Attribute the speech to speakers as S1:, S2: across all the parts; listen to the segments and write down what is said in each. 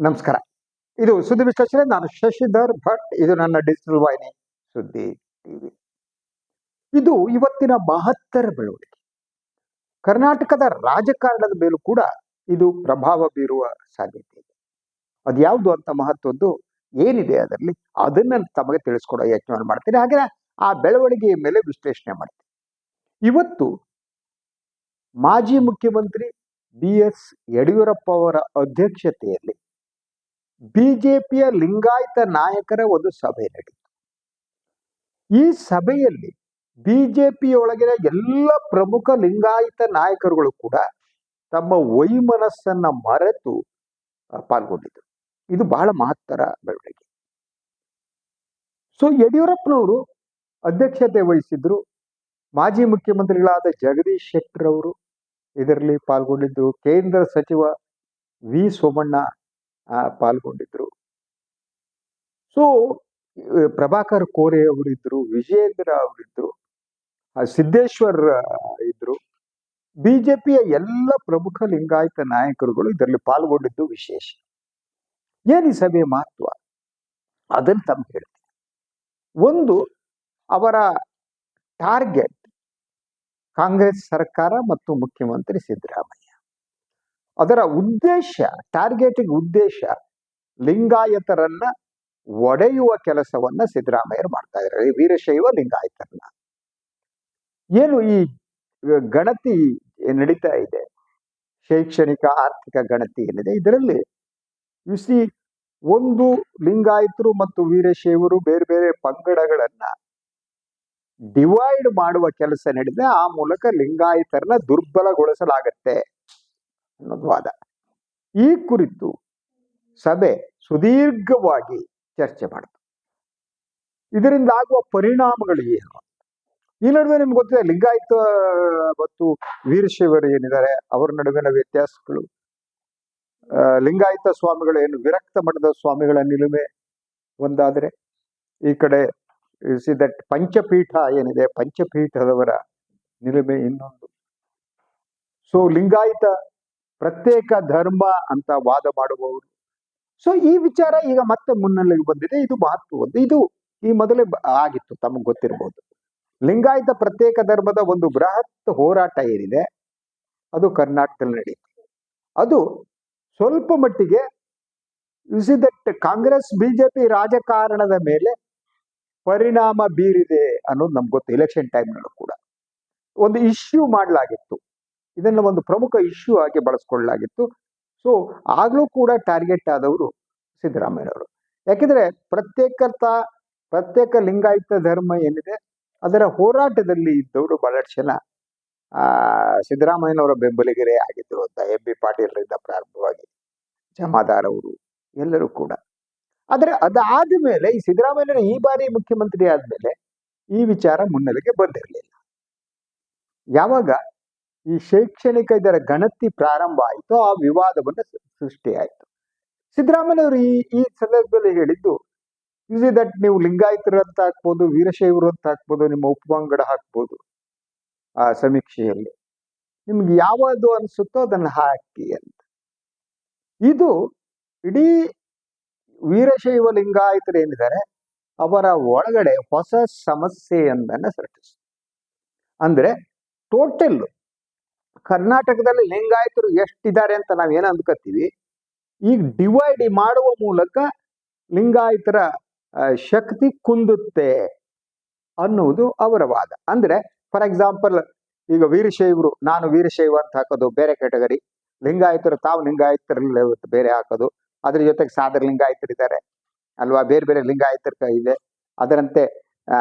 S1: ನಮಸ್ಕಾರ. ಇದು ಸುದ್ದಿ ವಿಶ್ಲೇಷಣೆ. ನಾನು ಶಶಿಧರ್ ಭಟ್. ಇದು ನನ್ನ ಡಿಜಿಟಲ್ ವಾಹಿನಿ ಸುದ್ದಿ ಟಿವಿ. ಇದು ಇವತ್ತಿನ ಮಹತ್ತರ ಬೆಳವಣಿಗೆ. ಕರ್ನಾಟಕದ ರಾಜಕಾರಣದ ಮೇಲೂ ಕೂಡ ಇದು ಪ್ರಭಾವ ಬೀರುವ ಸಾಧ್ಯತೆ ಇದೆ. ಅದ್ಯಾವುದು ಅಂತ ಮಹತ್ವದ್ದು ಏನಿದೆ ಅದರಲ್ಲಿ ಅದನ್ನ ತಮಗೆ ತಿಳಿಸ್ಕೊಡೋ ಯತ್ನವನ್ನು ಮಾಡ್ತೀನಿ. ಹಾಗೆ ಆ ಬೆಳವಣಿಗೆಯ ಮೇಲೆ ವಿಶ್ಲೇಷಣೆ ಮಾಡ್ತೀನಿ. ಇವತ್ತು ಮಾಜಿ ಮುಖ್ಯಮಂತ್ರಿ BS ಯಡಿಯೂರಪ್ಪ ಅವರ ಅಧ್ಯಕ್ಷತೆಯಲ್ಲಿ ಬಿಜೆಪಿಯ ಲಿಂಗಾಯತ ನಾಯಕರ ಒಂದು ಸಭೆ ನಡೆಯಿತು. ಈ ಸಭೆಯಲ್ಲಿ ಬಿಜೆಪಿಯೊಳಗಿನ ಎಲ್ಲ ಪ್ರಮುಖ ಲಿಂಗಾಯತ ನಾಯಕರುಗಳು ಕೂಡ ತಮ್ಮ ವೈಮನಸ್ಸನ್ನ ಮರೆತು ಪಾಲ್ಗೊಂಡಿದ್ದರು. ಇದು ಬಹಳ ಮಹತ್ತರ ಬೆಳವಣಿಗೆ. ಯಡಿಯೂರಪ್ಪನವರು ಅಧ್ಯಕ್ಷತೆ ವಹಿಸಿದ್ರು. ಮಾಜಿ ಮುಖ್ಯಮಂತ್ರಿಗಳಾದ ಜಗದೀಶ್ ಶೆಟ್ಟರ್ ಅವರು ಇದರಲ್ಲಿ ಪಾಲ್ಗೊಂಡಿದ್ರು. ಕೇಂದ್ರ ಸಚಿವ ವಿ ಸೋಮಣ್ಣ ಪಾಲ್ಗೊಂಡಿದ್ರು. ಪ್ರಭಾಕರ್ ಕೋರೆ ಅವರಿದ್ರು, ವಿಜಯೇಂದ್ರ ಅವರಿದ್ರು, ಸಿದ್ದೇಶ್ವರ್ ಇದ್ರು. ಬಿಜೆಪಿಯ ಎಲ್ಲ ಪ್ರಮುಖ ಲಿಂಗಾಯತ ನಾಯಕರುಗಳು ಇದರಲ್ಲಿ ಪಾಲ್ಗೊಂಡಿದ್ದು ವಿಶೇಷ. ಏನ್ ಈ ಸಭೆಯ ಮಹತ್ವ ಅದನ್ನು ತಮ್ಗೆ ಹೇಳ್ತೀನಿ. ಒಂದು, ಅವರ ಟಾರ್ಗೆಟ್ ಕಾಂಗ್ರೆಸ್ ಸರ್ಕಾರ ಮತ್ತು ಮುಖ್ಯಮಂತ್ರಿ ಸಿದ್ದರಾಮಯ್ಯ. ಅದರ ಉದ್ದೇಶ, ಟಾರ್ಗೆಟಿಂಗ್ ಉದ್ದೇಶ ಲಿಂಗಾಯತರನ್ನ ಒಡೆಯುವ ಕೆಲಸವನ್ನ ಸಿದ್ದರಾಮಯ್ಯರು ಮಾಡ್ತಾ ಇದ್ದಾರೆ. ವೀರಶೈವ ಲಿಂಗಾಯತರನ್ನ ಏನು ಈ ಗಣತಿ ನಡೀತಾ ಇದೆ, ಶೈಕ್ಷಣಿಕ ಆರ್ಥಿಕ ಗಣತಿ ಏನಿದೆ, ಇದರಲ್ಲಿ ಒಂದು ಲಿಂಗಾಯತರು ಮತ್ತು ವೀರಶೈವರು ಬೇರೆ ಬೇರೆ ಪಂಗಡಗಳನ್ನ ಡಿವೈಡ್ ಮಾಡುವ ಕೆಲಸ ನಡೆದಿದೆ. ಆ ಮೂಲಕ ಲಿಂಗಾಯತರನ್ನ ದುರ್ಬಲಗೊಳಿಸಲಾಗತ್ತೆ ಅನ್ನೋದು ವಾದ. ಈ ಕುರಿತು ಸಭೆ ಸುದೀರ್ಘವಾಗಿ ಚರ್ಚೆ ಮಾಡಿತು. ಇದರಿಂದ ಆಗುವ ಪರಿಣಾಮಗಳು ಏನು? ಈ ನಡುವೆ ನಿಮ್ಗೆ ಗೊತ್ತಿದೆ, ಲಿಂಗಾಯತ ಮತ್ತು ವೀರಶೈವರು ಏನಿದ್ದಾರೆ ಅವರ ನಡುವಿನ ವ್ಯತ್ಯಾಸಗಳು. ಲಿಂಗಾಯತ ಸ್ವಾಮಿಗಳು ಏನು ವಿರಕ್ತ ಮಠದ ಸ್ವಾಮಿಗಳ ನಿಲುಮೆ ಒಂದಾದ್ರೆ, ಈ ಕಡೆ ದಟ್ ಪಂಚಪೀಠ ಏನಿದೆ ಪಂಚಪೀಠದವರ ನಿಲುಮೆ ಇನ್ನೊಂದು. ಲಿಂಗಾಯತ ಪ್ರತ್ಯೇಕ ಧರ್ಮ ಅಂತ ವಾದ ಮಾಡುವವರು. ಈ ವಿಚಾರ ಈಗ ಮತ್ತೆ ಮುನ್ನೆಲೆಗೆ ಬಂದಿದೆ. ಇದು ಮಹತ್ವದ್ದು. ಇದು ಈ ಮೊದಲೇ ಆಗಿತ್ತು, ತಮಗೆ ಗೊತ್ತಿರಬಹುದು. ಲಿಂಗಾಯತ ಪ್ರತ್ಯೇಕ ಧರ್ಮದ ಒಂದು ಬೃಹತ್ ಹೋರಾಟ ಏನಿದೆ ಅದು ಕರ್ನಾಟಕದಲ್ಲಿ ನಡೆಯಿತು. ಅದು ಸ್ವಲ್ಪ ಮಟ್ಟಿಗೆ ದಟ್ ಕಾಂಗ್ರೆಸ್ ಬಿಜೆಪಿ ರಾಜಕಾರಣದ ಮೇಲೆ ಪರಿಣಾಮ ಬೀರಿದೆ ಅನ್ನೋದು ನಮ್ಗೆ ಗೊತ್ತು. ಎಲೆಕ್ಷನ್ ಟೈಮ್ನಲ್ಲೂ ಕೂಡ ಒಂದು ಇಶ್ಯೂ ಮಾಡಲಾಗಿತ್ತು. ಇದನ್ನ ಒಂದು ಪ್ರಮುಖ ಇಶ್ಯೂ ಆಗಿ ಬಳಸ್ಕೊಳ್ಳಲಾಗಿತ್ತು. ಆಗ್ಲೂ ಕೂಡ ಟಾರ್ಗೆಟ್ ಆದವರು ಸಿದ್ದರಾಮಯ್ಯನವರು. ಯಾಕೆಂದ್ರೆ ಪ್ರತ್ಯೇಕ ಲಿಂಗಾಯತ ಧರ್ಮ ಏನಿದೆ ಅದರ ಹೋರಾಟದಲ್ಲಿ ಇದ್ದವರು ಬಹಳಷ್ಟು ಜನ ಸಿದ್ದರಾಮಯ್ಯನವರ ಬೆಂಬಲಿಗರೇ ಆಗಿದ್ರು ಅಂತ. MB ಪಾಟೀಲ್ರಿಂದ ಪ್ರಾರಂಭವಾಗಿ ಜಮಾದಾರ್ ಅವರು ಎಲ್ಲರೂ ಕೂಡ. ಆದ್ರೆ ಅದಾದ ಮೇಲೆ ಈ ಸಿದ್ದರಾಮಯ್ಯನ ಈ ಬಾರಿ ಮುಖ್ಯಮಂತ್ರಿ ಆದ್ಮೇಲೆ ಈ ವಿಚಾರ ಮುನ್ನೆಲೆಗೆ ಬಂದಿರಲಿಲ್ಲ. ಯಾವಾಗ ಈ ಶೈಕ್ಷಣಿಕ ಇದರ ಗಣತಿ ಪ್ರಾರಂಭ ಆಯಿತು, ಆ ವಿವಾದವನ್ನ ಸೃಷ್ಟಿಯಾಯಿತು. ಸಿದ್ದರಾಮಯ್ಯನವರು ಈ ಸಂದರ್ಭದಲ್ಲಿ ಹೇಳಿದ್ದು, ದಟ್ ನೀವು ಲಿಂಗಾಯತರು ಅಂತ ಹಾಕ್ಬೋದು, ವೀರಶೈವರು ಅಂತ ಹಾಕ್ಬೋದು, ನಿಮ್ಮ ಉಪಪಂಗಡ ಹಾಕ್ಬೋದು ಆ ಸಮೀಕ್ಷೆಯಲ್ಲಿ, ನಿಮ್ಗೆ ಯಾವುದು ಅನ್ಸುತ್ತೋ ಅದನ್ನ ಹಾಕಿ ಅಂತ. ಇದು ಇಡೀ ವೀರಶೈವ ಲಿಂಗಾಯತರು ಏನಿದ್ದಾರೆ ಅವರ ಒಳಗಡೆ ಹೊಸ ಸಮಸ್ಯೆಯೊಂದನ್ನ ಸೃಷ್ಟಿಸಿತು. ಅಂದ್ರೆ ಟೋಟಲ್ ಕರ್ನಾಟಕದಲ್ಲಿ ಲಿಂಗಾಯತರು ಎಷ್ಟಿದ್ದಾರೆ ಅಂತ ನಾವೇನು ಅಂದ್ಕೋತೀವಿ, ಈಗ ಡಿವೈಡ್ ಮಾಡುವ ಮೂಲಕ ಲಿಂಗಾಯತರ ಶಕ್ತಿ ಕುಂದುತ್ತೆ ಅನ್ನುವುದು ಅವರ ವಾದ. ಅಂದ್ರೆ ಫಾರ್ ಎಕ್ಸಾಂಪಲ್, ಈಗ ವೀರಶೈವರು ನಾನು ವೀರಶೈವ ಅಂತ ಹಾಕೋದು ಬೇರೆ ಕ್ಯಾಟಗರಿ, ಲಿಂಗಾಯತರು ತಾವು ಲಿಂಗಾಯತರಲ್ಲಿ ಬೇರೆ ಹಾಕೋದು, ಅದ್ರ ಜೊತೆಗೆ ಸಾದರ ಲಿಂಗಾಯತರಿದ್ದಾರೆ ಅಲ್ವಾ, ಬೇರೆ ಬೇರೆ ಲಿಂಗಾಯತರ ಇದೆ. ಅದರಂತೆ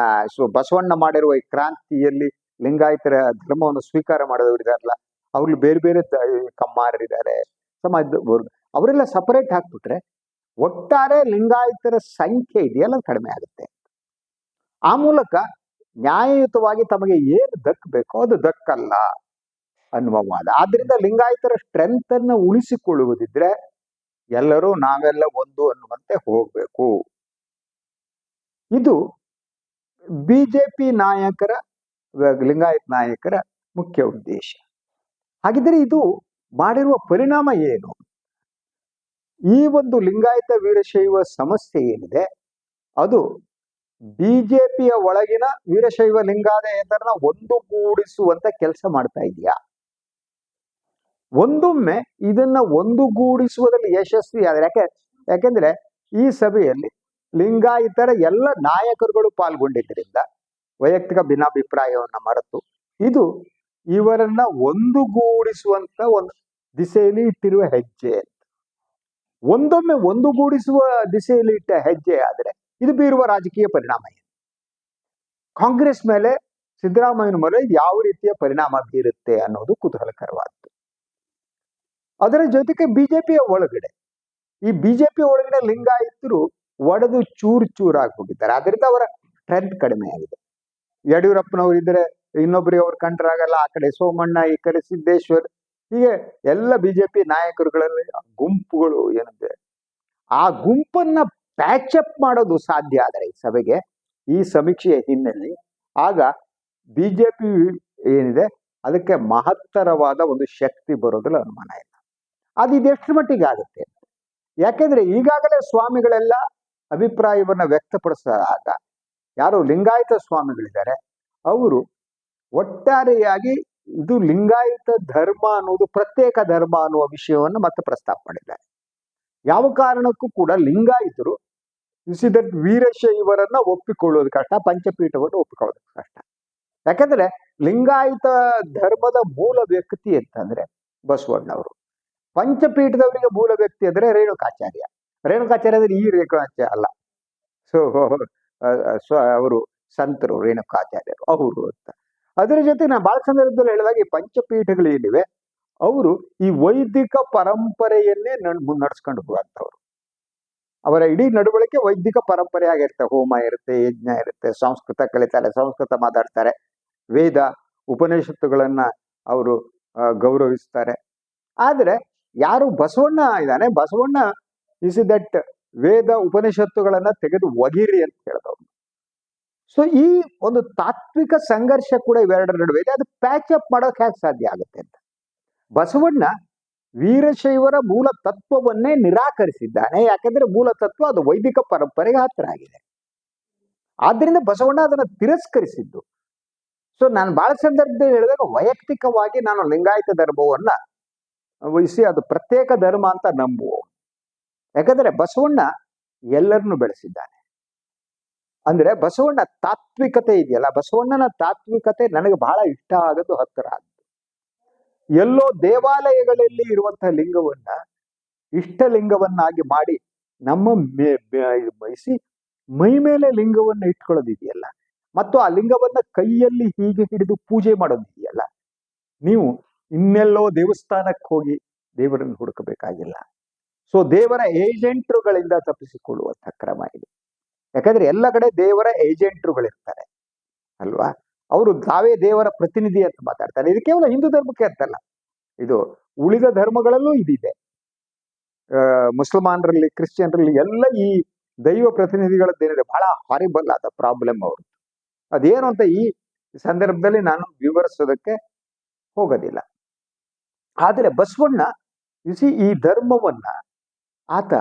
S1: ಬಸವಣ್ಣ ಮಾಡಿರುವ ಈ ಕ್ರಾಂತಿಯಲ್ಲಿ ಲಿಂಗಾಯತರ ಧರ್ಮವನ್ನು ಸ್ವೀಕಾರ ಮಾಡೋದವ್ರು ಇದಾರಲ್ಲ, ಅವ್ರಲ್ಲಿ ಬೇರೆ ಬೇರೆ ಕಮ್ಮಾರರಿದ್ದಾರೆ, ಸಮಾಜದ ಅವರೆಲ್ಲ ಸಪರೇಟ್ ಹಾಕ್ಬಿಟ್ರೆ ಒಟ್ಟಾರೆ ಲಿಂಗಾಯತರ ಸಂಖ್ಯೆ ಇದೆಯಲ್ಲ ಕಡಿಮೆ ಆಗುತ್ತೆ. ಆ ಮೂಲಕ ನ್ಯಾಯಯುತವಾಗಿ ತಮಗೆ ಏನು ದಕ್ಕಬೇಕೋ ಅದು ದಕ್ಕಲ್ಲ ಅನ್ನುವ ವಾದ. ಆದ್ರಿಂದ ಲಿಂಗಾಯತರ ಸ್ಟ್ರೆಂತ್ ಅನ್ನ ಉಳಿಸಿಕೊಳ್ಳುವುದಿದ್ರೆ ಎಲ್ಲರೂ ನಾವೆಲ್ಲ ಒಂದು ಅನ್ನುವಂತೆ ಹೋಗ್ಬೇಕು. ಇದು ಬಿಜೆಪಿ ನಾಯಕರ, ಲಿಂಗಾಯತ ನಾಯಕರ ಮುಖ್ಯ ಉದ್ದೇಶ. ಹಾಗಿದ್ರೆ ಇದು ಮಾಡಿರುವ ಪರಿಣಾಮ ಏನು? ಈ ಒಂದು ಲಿಂಗಾಯತ ವೀರಶೈವ ಸಮಸ್ಯೆ ಏನಿದೆ ಅದು ಬಿಜೆಪಿಯ ಒಳಗಿನ ವೀರಶೈವ ಲಿಂಗಾಯತರನ್ನ ಒಂದುಗೂಡಿಸುವಂತ ಕೆಲಸ ಮಾಡ್ತಾ ಇದೆಯಾ? ಒಂದೊಮ್ಮೆ ಇದನ್ನ ಒಂದುಗೂಡಿಸುವುದರಲ್ಲಿ ಯಶಸ್ವಿ ಆದ್ರೆ, ಯಾಕೆಂದ್ರೆ ಈ ಸಭೆಯಲ್ಲಿ ಲಿಂಗಾಯತರ ಎಲ್ಲ ನಾಯಕರುಗಳು ಪಾಲ್ಗೊಂಡಿದ್ದರಿಂದ ವೈಯಕ್ತಿಕ ಭಿನ್ನಾಭಿಪ್ರಾಯವನ್ನ ಮರೆತು ಇದು ಇವರನ್ನ ಒಂದುಗೂಡಿಸುವಂತ ಒಂದು ದಿಸೆಯಲ್ಲಿ ಇಟ್ಟಿರುವ ಹೆಜ್ಜೆ. ಒಂದೊಮ್ಮೆ ಒಂದುಗೂಡಿಸುವ ದಿಸೆಯಲ್ಲಿ ಇಟ್ಟ ಹೆಜ್ಜೆ ಆದ್ರೆ ಇದು ಬೀರುವ ರಾಜಕೀಯ ಪರಿಣಾಮ ಏನು? ಕಾಂಗ್ರೆಸ್ ಮೇಲೆ, ಸಿದ್ದರಾಮಯ್ಯನ ಮೇಲೆ ಯಾವ ರೀತಿಯ ಪರಿಣಾಮ ಬೀರುತ್ತೆ ಅನ್ನೋದು ಕುತೂಹಲಕರವಾದ್ದು. ಅದರ ಜೊತೆಗೆ ಬಿಜೆಪಿಯ ಒಳಗಡೆ, ಈ ಬಿಜೆಪಿ ಒಳಗಡೆ ಲಿಂಗಾಯತರು ಒಡೆದು ಚೂರು ಚೂರಾಗಿ ಹೋಗಿದ್ದಾರೆ. ಅದರಿಂದ ಅವರ ಸ್ಟ್ರೆಂತ್ ಕಡಿಮೆ ಆಗಿದೆ. ಯಡಿಯೂರಪ್ಪನವರು ಇದ್ರೆ ಇನ್ನೊಬ್ಬರಿಗೆ ಅವ್ರು ಕಂಡ್ರಾಗಲ್ಲ, ಆ ಕಡೆ ಸೋಮಣ್ಣ, ಈ ಕಡೆ ಸಿದ್ದೇಶ್ವರ್, ಹೀಗೆ ಎಲ್ಲ ಬಿಜೆಪಿ ನಾಯಕರುಗಳಲ್ಲಿ ಗುಂಪುಗಳು ಏನಿದೆ, ಆ ಗುಂಪನ್ನ ಪ್ಯಾಚಪ್ ಮಾಡೋದು ಸಾಧ್ಯ ಆದರೆ ಈ ಸಭೆಗೆ, ಈ ಸಮೀಕ್ಷೆಯ ಹಿನ್ನೆಲೆ, ಆಗ ಬಿಜೆಪಿ ಏನಿದೆ ಅದಕ್ಕೆ ಮಹತ್ತರವಾದ ಒಂದು ಶಕ್ತಿ ಬರೋದ್ರಲ್ಲಿ ಅನುಮಾನ ಇಲ್ಲ. ಅದು ಇದೆಷ್ಟು ಮಟ್ಟಿಗೆ ಆಗುತ್ತೆ? ಯಾಕೆಂದ್ರೆ ಈಗಾಗಲೇ ಸ್ವಾಮಿಗಳೆಲ್ಲ ಅಭಿಪ್ರಾಯವನ್ನ ವ್ಯಕ್ತಪಡಿಸಿದಾಗ, ಯಾರು ಲಿಂಗಾಯತ ಸ್ವಾಮಿಗಳಿದ್ದಾರೆ ಅವರು ಒಟ್ಟಾರೆಯಾಗಿ ಇದು ಲಿಂಗಾಯತ ಧರ್ಮ ಅನ್ನೋದು ಪ್ರತ್ಯೇಕ ಧರ್ಮ ಅನ್ನುವ ವಿಷಯವನ್ನು ಮತ್ತೆ ಪ್ರಸ್ತಾಪ ಮಾಡಿದ್ದಾರೆ. ಯಾವ ಕಾರಣಕ್ಕೂ ಕೂಡ ಲಿಂಗಾಯತರು ವೀರಶೈವರನ್ನ ಒಪ್ಪಿಕೊಳ್ಳೋದು ಕಷ್ಟ, ಪಂಚಪೀಠವನ್ನು ಒಪ್ಪಿಕೊಳ್ಳೋದು ಕಷ್ಟ. ಯಾಕಂದ್ರೆ ಲಿಂಗಾಯತ ಧರ್ಮದ ಮೂಲ ವ್ಯಕ್ತಿ ಅಂತಂದ್ರೆ ಬಸವಣ್ಣವರು, ಪಂಚಪೀಠದವರಿಗೆ ಮೂಲ ವ್ಯಕ್ತಿ ಅಂದ್ರೆ ರೇಣುಕಾಚಾರ್ಯ. ರೇಣುಕಾಚಾರ್ಯ ಅಂದ್ರೆ ಈ ರೇಣುಕಾಚಾರ್ಯ ಅಲ್ಲ, ಅವರು ಸಂತರು ರೇಣುಕಾಚಾರ್ಯರು ಅವರು ಅಂತ. ಅದರ ಜೊತೆ ನಾನು ಬಹಳ ಸಂದರ್ಭದಲ್ಲಿ ಹೇಳಿದಾಗ ಈ ಪಂಚಪೀಠಗಳೇನಿವೆ ಅವರು ಈ ವೈದಿಕ ಪರಂಪರೆಯನ್ನೇ ಮುನ್ನಡೆಸ್ಕೊಂಡು ಹೋಗುವಂಥವ್ರು. ಅವರ ಇಡೀ ನಡವಳಿಕೆ ವೈದಿಕ ಪರಂಪರೆ ಆಗಿರುತ್ತೆ. ಹೋಮ ಇರುತ್ತೆ, ಯಜ್ಞ ಇರುತ್ತೆ, ಸಂಸ್ಕೃತ ಕಲಿತಾರೆ, ಸಂಸ್ಕೃತ ಮಾತಾಡ್ತಾರೆ, ವೇದ ಉಪನಿಷತ್ತುಗಳನ್ನ ಅವರು ಗೌರವಿಸ್ತಾರೆ. ಆದ್ರೆ ಯಾರು ಬಸವಣ್ಣ ಇದ್ದಾನೆ, ಬಸವಣ್ಣ ಇಸ್ ದಟ್ ವೇದ ಉಪನಿಷತ್ತುಗಳನ್ನ ತೆಗೆದು ಒಗಿರಿ ಅಂತ ಹೇಳಿದವರು. ಸೊ ಈ ಒಂದು ತಾತ್ವಿಕ ಸಂಘರ್ಷ ಕೂಡ ಇವೆರಡರ ನಡುವೆ ಇದೆ. ಅದು ಪ್ಯಾಚ್ ಅಪ್ ಮಾಡೋಕೆ ಹೇಗೆ ಸಾಧ್ಯ ಆಗುತ್ತೆ ಅಂತ. ಬಸವಣ್ಣ ವೀರಶೈವರ ಮೂಲ ತತ್ವವನ್ನೇ ನಿರಾಕರಿಸಿದ್ದಾನೆ. ಯಾಕಂದ್ರೆ ಮೂಲ ತತ್ವ ಅದು ವೈದಿಕ ಪರಂಪರೆಗೆ ಹತ್ತಿರ ಆಗಿದೆ. ಆದ್ರಿಂದ ಬಸವಣ್ಣ ಅದನ್ನ ತಿರಸ್ಕರಿಸಿದ್ದು. ಸೊ ನಾನು ಬಹಳ ಸಂದರ್ಭದಲ್ಲಿ ಹೇಳಿದಾಗ ವೈಯಕ್ತಿಕವಾಗಿ ನಾನು ಲಿಂಗಾಯತ ಧರ್ಮವನ್ನ ವಹಿಸಿ ಅದು ಪ್ರತ್ಯೇಕ ಧರ್ಮ ಅಂತ ನಂಬುವ. ಯಾಕಂದ್ರೆ ಬಸವಣ್ಣ ಎಲ್ಲರನ್ನು ಬೆಳೆಸಿದ್ದಾನೆ. ಅಂದ್ರೆ ಬಸವಣ್ಣ ತಾತ್ವಿಕತೆ ಇದೆಯಲ್ಲ, ಬಸವಣ್ಣನ ತಾತ್ವಿಕತೆ ನನಗೆ ಬಹಳ ಇಷ್ಟ ಆಗೋದು, ಹತ್ತಿರ ಆದ್ದು. ಎಲ್ಲೋ ದೇವಾಲಯಗಳಲ್ಲಿ ಇರುವಂತಹ ಲಿಂಗವನ್ನ ಇಷ್ಟಲಿಂಗವನ್ನಾಗಿ ಮಾಡಿ ನಮ್ಮ ಬಯಸಿ ಮೈ ಮೇಲೆ ಲಿಂಗವನ್ನ ಇಟ್ಕೊಳ್ಳೋದಿದೆಯಲ್ಲ, ಮತ್ತು ಆ ಲಿಂಗವನ್ನ ಕೈಯಲ್ಲಿ ಹೀಗೆ ಹಿಡಿದು ಪೂಜೆ ಮಾಡೋದಿದೆಯಲ್ಲ, ನೀವು ಇನ್ನೆಲ್ಲೋ ದೇವಸ್ಥಾನಕ್ಕೆ ಹೋಗಿ ದೇವರನ್ನು ಹುಡುಕಬೇಕಾಗಿಲ್ಲ. ಸೊ ದೇವರ ಏಜೆಂಟ್ರುಗಳಿಂದ ತಪ್ಪಿಸಿಕೊಳ್ಳುವಂಥ ಕ್ರಮ ಇದು. ಯಾಕಂದ್ರೆ ಎಲ್ಲ ಕಡೆ ದೇವರ ಏಜೆಂಟ್ರುಗಳಿರ್ತಾರೆ ಅಲ್ವಾ, ಅವರು ತಾವೇ ದೇವರ ಪ್ರತಿನಿಧಿ ಅಂತ ಮಾತಾಡ್ತಾರೆ. ಇದು ಕೇವಲ ಹಿಂದೂ ಧರ್ಮಕ್ಕೆ ಅಂತಲ್ಲ, ಇದು ಉಳಿದ ಧರ್ಮಗಳಲ್ಲೂ ಇದಿದೆ. ಮುಸಲ್ಮಾನರಲ್ಲಿ, ಕ್ರಿಶ್ಚಿಯನ್ರಲ್ಲಿ ಎಲ್ಲ ಈ ದೈವ ಪ್ರತಿನಿಧಿಗಳದ್ದೇನಿದೆ ಬಹಳ ಹಾರಿಬಲ್ ಆದ ಪ್ರಾಬ್ಲಮ್ ಅವರು. ಅದೇನು ಅಂತ ಈ ಸಂದರ್ಭದಲ್ಲಿ ನಾನು ವಿವರಿಸೋದಕ್ಕೆ ಹೋಗೋದಿಲ್ಲ. ಆದರೆ ಬಸವಣ್ಣ ಈ ಧರ್ಮವನ್ನ ಆತ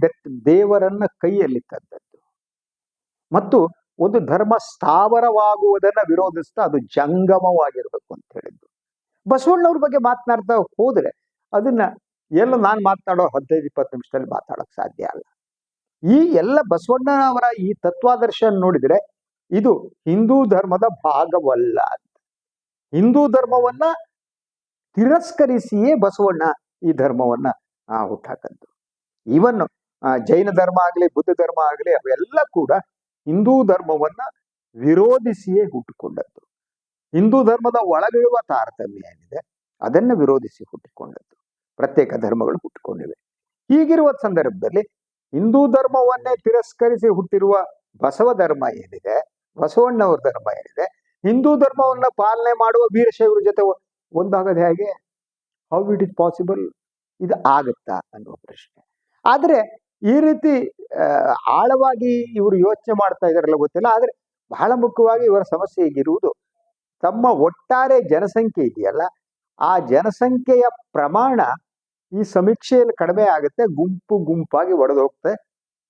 S1: ದಟ್ ದೇವರನ್ನ ಕೈಯಲ್ಲಿ ತಂದದ್ದು, ಮತ್ತು ಒಂದು ಧರ್ಮ ಸ್ಥಾವರವಾಗುವುದನ್ನ ವಿರೋಧಿಸ್ತಾ ಅದು ಜಂಗಮವಾಗಿರ್ಬೇಕು ಅಂತ ಹೇಳಿದ್ದು. ಬಸವಣ್ಣವ್ರ ಬಗ್ಗೆ ಮಾತನಾಡ್ತಾ ಹೋದ್ರೆ ಅದನ್ನ ಎಲ್ಲ ನಾನು ಮಾತನಾಡೋ 15-20 ನಿಮಿಷದಲ್ಲಿ ಮಾತಾಡೋಕ್ ಸಾಧ್ಯ ಅಲ್ಲ. ಈ ಎಲ್ಲ ಬಸವಣ್ಣನವರ ಈ ತತ್ವಾದರ್ಶ ನೋಡಿದ್ರೆ ಇದು ಹಿಂದೂ ಧರ್ಮದ ಭಾಗವಲ್ಲ. ಹಿಂದೂ ಧರ್ಮವನ್ನ ತಿರಸ್ಕರಿಸಿಯೇ ಬಸವಣ್ಣ ಈ ಧರ್ಮವನ್ನ ಹುಟ್ಟಾಕದ್ದು. ಈವನ್ ಜೈನ ಧರ್ಮ ಆಗಲಿ, ಬುದ್ಧ ಧರ್ಮ ಆಗಲಿ, ಅವೆಲ್ಲ ಕೂಡ ಹಿಂದೂ ಧರ್ಮವನ್ನ ವಿರೋಧಿಸಿಯೇ ಹುಟ್ಟಿಕೊಂಡದ್ದು. ಹಿಂದೂ ಧರ್ಮದ ಒಳಗಿರುವ ತಾರತಮ್ಯ ಏನಿದೆ ಅದನ್ನ ವಿರೋಧಿಸಿ ಹುಟ್ಟಿಕೊಂಡದ್ದು. ಪ್ರತ್ಯೇಕ ಧರ್ಮಗಳು ಹುಟ್ಟಿಕೊಂಡಿವೆ. ಹೀಗಿರುವ ಸಂದರ್ಭದಲ್ಲಿ ಹಿಂದೂ ಧರ್ಮವನ್ನೇ ತಿರಸ್ಕರಿಸಿ ಹುಟ್ಟಿರುವ ಬಸವ ಧರ್ಮ ಏನಿದೆ, ಬಸವಣ್ಣವ್ರ ಧರ್ಮ ಏನಿದೆ, ಹಿಂದೂ ಧರ್ಮವನ್ನ ಪಾಲನೆ ಮಾಡುವ ವೀರಶೈವರ ಜೊತೆ ಒಂದಾಗದೆ ಹೇಗೆ? How it is possible? ಇದು ಆಗುತ್ತಾ ಅನ್ನುವ ಪ್ರಶ್ನೆ. ಆದ್ರೆ ಈ ರೀತಿ ಆಳವಾಗಿ ಇವರು ಯೋಚನೆ ಮಾಡ್ತಾ ಇದಾರಲ್ಲ ಗೊತ್ತಿಲ್ಲ. ಆದ್ರೆ ಬಹಳ ಮುಖ್ಯವಾಗಿ ಇವರ ಸಮಸ್ಯೆ ಈಗಿರುವುದು ತಮ್ಮ ಒಟ್ಟಾರೆ ಜನಸಂಖ್ಯೆ ಇದೆಯಲ್ಲ, ಆ ಜನಸಂಖ್ಯೆಯ ಪ್ರಮಾಣ ಈ ಸಮೀಕ್ಷೆಯಲ್ಲಿ ಕಡಿಮೆ ಆಗುತ್ತೆ, ಗುಂಪು ಗುಂಪಾಗಿ ಒಡೆದು ಹೋಗ್ತದೆ,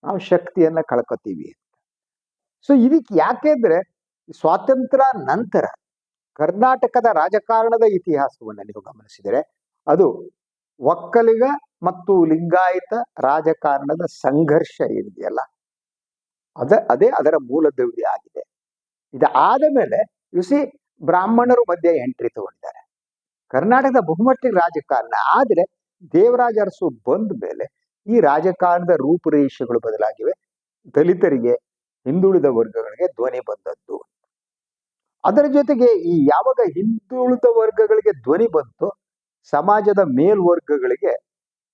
S1: ನಾವು ಶಕ್ತಿಯನ್ನ ಕಳ್ಕೊತೀವಿ. ಸೊ ಇದಕ್ಕೆ ಯಾಕೆಂದ್ರೆ ಸ್ವಾತಂತ್ರ್ಯ ನಂತರ ಕರ್ನಾಟಕದ ರಾಜಕಾರಣದ ಇತಿಹಾಸವನ್ನು ನೀವು ಗಮನಿಸಿದರೆ ಅದು ಒಕ್ಕಲಿಗ ಮತ್ತು ಲಿಂಗಾಯತ ರಾಜಕಾರಣದ ಸಂಘರ್ಷ ಏನಿದೆಯಲ್ಲ ಅದೇ ಅದರ ಮೂಲ ದ್ರವ್ಯ ಆಗಿದೆ. ಇದಾದ ಮೇಲೆ ಯುಸಿ ಬ್ರಾಹ್ಮಣರು ಮಧ್ಯೆ ಎಂಟ್ರಿ ತಗೊಂಡಿದ್ದಾರೆ ಕರ್ನಾಟಕದ ಬಹುಮಟ್ಟಿಗೆ ರಾಜಕಾರಣ. ಆದ್ರೆ ದೇವರಾಜ ಅರಸು ಬಂದ ಮೇಲೆ ಈ ರಾಜಕಾರಣದ ರೂಪುರೇಷೆಗಳು ಬದಲಾಗಿವೆ. ದಲಿತರಿಗೆ, ಹಿಂದುಳಿದ ವರ್ಗಗಳಿಗೆ ಧ್ವನಿ ಬಂದದ್ದು. ಅದರ ಜೊತೆಗೆ ಈ ಯಾವಾಗ ಹಿಂದುಳಿದ ವರ್ಗಗಳಿಗೆ ಧ್ವನಿ ಬಂತು, ಸಮಾಜದ ಮೇಲ್ವರ್ಗಗಳಿಗೆ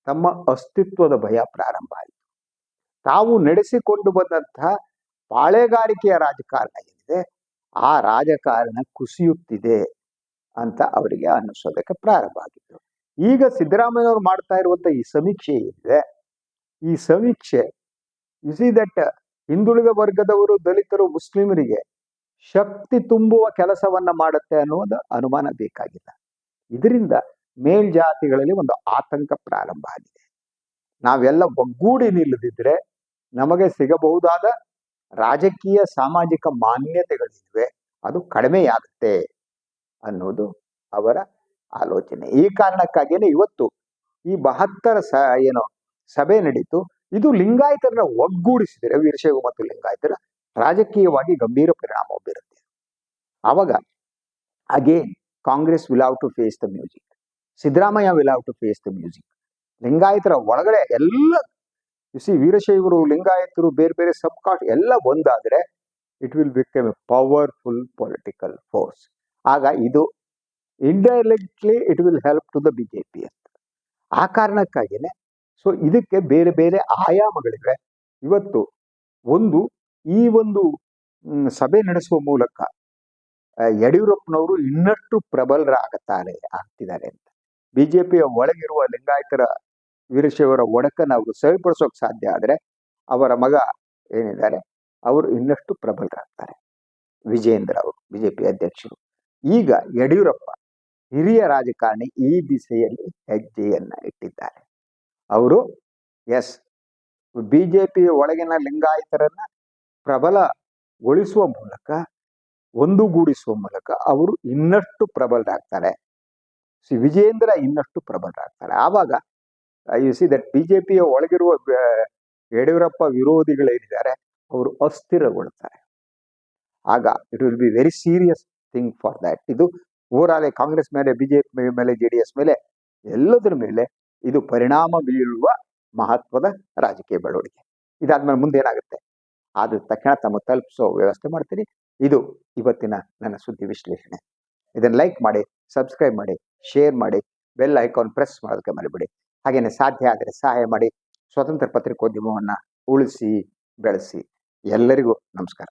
S1: ತಮ್ಮ ಅಸ್ತಿತ್ವದ ಭಯ ಪ್ರಾರಂಭ ಆಯಿತು. ತಾವು ನಡೆಸಿಕೊಂಡು ಬಂದಂತಹ ಪಾಳೆಗಾರಿಕೆಯ ರಾಜಕಾರಣ ಏನಿದೆ ಆ ರಾಜಕಾರಣ ಕುಸಿಯುತ್ತಿದೆ ಅಂತ ಅವರಿಗೆ ಅನ್ನಿಸೋದಕ್ಕೆ ಪ್ರಾರಂಭ ಆಗಿತ್ತು. ಈಗ ಸಿದ್ದರಾಮಯ್ಯನವರು ಮಾಡ್ತಾ ಇರುವಂತ ಈ ಸಮೀಕ್ಷೆ ಏನಿದೆ, ಈ ಸಮೀಕ್ಷೆ ದಟ್ ಹಿಂದುಳಿದ ವರ್ಗದವರು, ದಲಿತರು, ಮುಸ್ಲಿಮರಿಗೆ ಶಕ್ತಿ ತುಂಬುವ ಕೆಲಸವನ್ನ ಮಾಡುತ್ತೆ ಅನ್ನೋದು ಅನುಮಾನ ಬೇಕಾಗಿಲ್ಲ. ಇದರಿಂದ ಮೇಲ್ಜಾತಿಗಳಲ್ಲಿ ಒಂದು ಆತಂಕ ಪ್ರಾರಂಭ ಆಗಿದೆ. ನಾವೆಲ್ಲ ಒಗ್ಗೂಡಿ ನಿಲ್ಲದಿದ್ರೆ ನಮಗೆ ಸಿಗಬಹುದಾದ ರಾಜಕೀಯ ಸಾಮಾಜಿಕ ಮಾನ್ಯತೆಗಳಿವೆ, ಅದು ಕಡಿಮೆಯಾಗುತ್ತೆ ಅನ್ನೋದು ಅವರ ಆಲೋಚನೆ. ಈ ಕಾರಣಕ್ಕಾಗಿಯೇ ಇವತ್ತು ಈ 72 ಸಭೆ ನಡೀತು. ಇದು ಲಿಂಗಾಯತರನ್ನ ಒಗ್ಗೂಡಿಸಿದರೆ, ವೀರಶೈವ ಮತ್ತು ಲಿಂಗಾಯತರ ರಾಜಕೀಯವಾಗಿ ಗಂಭೀರ ಪರಿಣಾಮ ಬೀರುತ್ತೆ. ಆವಾಗ again Congress will have to face the music, Siddaramaiah will have to face the music. ಲಿಂಗಾಯತರ ಒಳಗಡೆ ಎಲ್ಲ ವೀರಶೈವರು, ಲಿಂಗಾಯತರು, ಬೇರೆ ಬೇರೆ ಸಬ್ ಕಾಸ್ಟ್ ಎಲ್ಲ ಒಂದಾದ್ರೆ it will become a powerful political force. ಆಗ ಇದು indirectly it will help to the BJP ಅಂತ. ಆ ಕಾರಣಕ್ಕಾಗಿಯೇ ಸೊ ಇದಕ್ಕೆ ಬೇರೆ ಬೇರೆ ಆಯಾಮಗಳಿವೆ. ಇವತ್ತು ಈ ಒಂದು ಸಭೆ ನಡೆಸುವ ಮೂಲಕ ಯಡಿಯೂರಪ್ಪನವರು ಇನ್ನಷ್ಟು ಆಗ್ತಿದ್ದಾರೆ ಅಂತ. ಬಿಜೆಪಿಯ ಒಳಗಿರುವ ಲಿಂಗಾಯತರ, ವೀರಶೈವರ ಒಡಕನ್ನು ಅವರು ಸರಿಪಡಿಸೋಕೆ ಸಾಧ್ಯ ಆದರೆ ಅವರ ಮಗ ಏನಿದ್ದಾರೆ ಅವರು ಇನ್ನಷ್ಟು ಪ್ರಬಲರಾಗ್ತಾರೆ. ವಿಜಯೇಂದ್ರ ಅವರು ಬಿಜೆಪಿ ಅಧ್ಯಕ್ಷರು. ಈಗ ಯಡಿಯೂರಪ್ಪ ಹಿರಿಯ ರಾಜಕಾರಣಿ ಈ ದಿಸೆಯಲ್ಲಿ ಹೆಜ್ಜೆಯನ್ನ ಇಟ್ಟಿದ್ದಾರೆ. ಅವರು ಬಿಜೆಪಿಯ ಒಳಗಿನ ಲಿಂಗಾಯತರನ್ನ ಪ್ರಬಲಗೊಳಿಸುವ ಮೂಲಕ, ಒಂದುಗೂಡಿಸುವ ಮೂಲಕ ಅವರು ಇನ್ನಷ್ಟು ಪ್ರಬಲರಾಗ್ತಾರೆ. ವಿಜಯೇಂದ್ರ ಇನ್ನಷ್ಟು ಪ್ರಬಲರಾಗ್ತಾರೆ. ಆವಾಗ ದಟ್ ಬಿಜೆಪಿಯ ಒಳಗಿರುವ ಯಡಿಯೂರಪ್ಪ ವಿರೋಧಿಗಳೇನಿದ್ದಾರೆ ಅವರು ಅಸ್ಥಿರಗೊಳ್ತಾರೆ. ಆಗ it will be very serious thing for that. ಇದು ಓವರಾಲ್ ಕಾಂಗ್ರೆಸ್ ಮೇಲೆ, ಬಿಜೆಪಿ ಮೇಲೆ, JDS ಮೇಲೆ, ಎಲ್ಲದರ ಮೇಲೆ ಇದು ಪರಿಣಾಮ ಬೀಳುವ ಮಹತ್ವದ ರಾಜಕೀಯ ಬೆಳವಣಿಗೆ. ಇದಾದ್ಮೇಲೆ ಮುಂದೆ ಏನಾಗುತ್ತೆ ಆದ ತಕ್ಷಣ ತಮ್ಮ ತಲುಪಿಸೋ ವ್ಯವಸ್ಥೆ ಮಾಡ್ತೀನಿ. ಇದು ಇವತ್ತಿನ ನನ್ನ ಸುದ್ದಿ ವಿಶ್ಲೇಷಣೆ. ಇದನ್ನು ಲೈಕ್ ಮಾಡಿ, ಸಬ್ಸ್ಕ್ರೈಬ್ ಮಾಡಿ, ಶೇರ್ ಮಾಡಿ, ಬೆಲ್ ಐಕಾನ್ ಪ್ರೆಸ್ ಮಾಡೋದಕ್ಕೆ ಮರಿಬೇಡಿ. ಹಾಗೇನೆ ಸಾಧ್ಯ ಆದರೆ ಸಹಾಯ ಮಾಡಿ. ಸ್ವತಂತ್ರ ಪತ್ರಿಕೋದ್ಯಮವನ್ನು ಉಳಿಸಿ ಬೆಳೆಸಿ. ಎಲ್ಲರಿಗೂ ನಮಸ್ಕಾರ.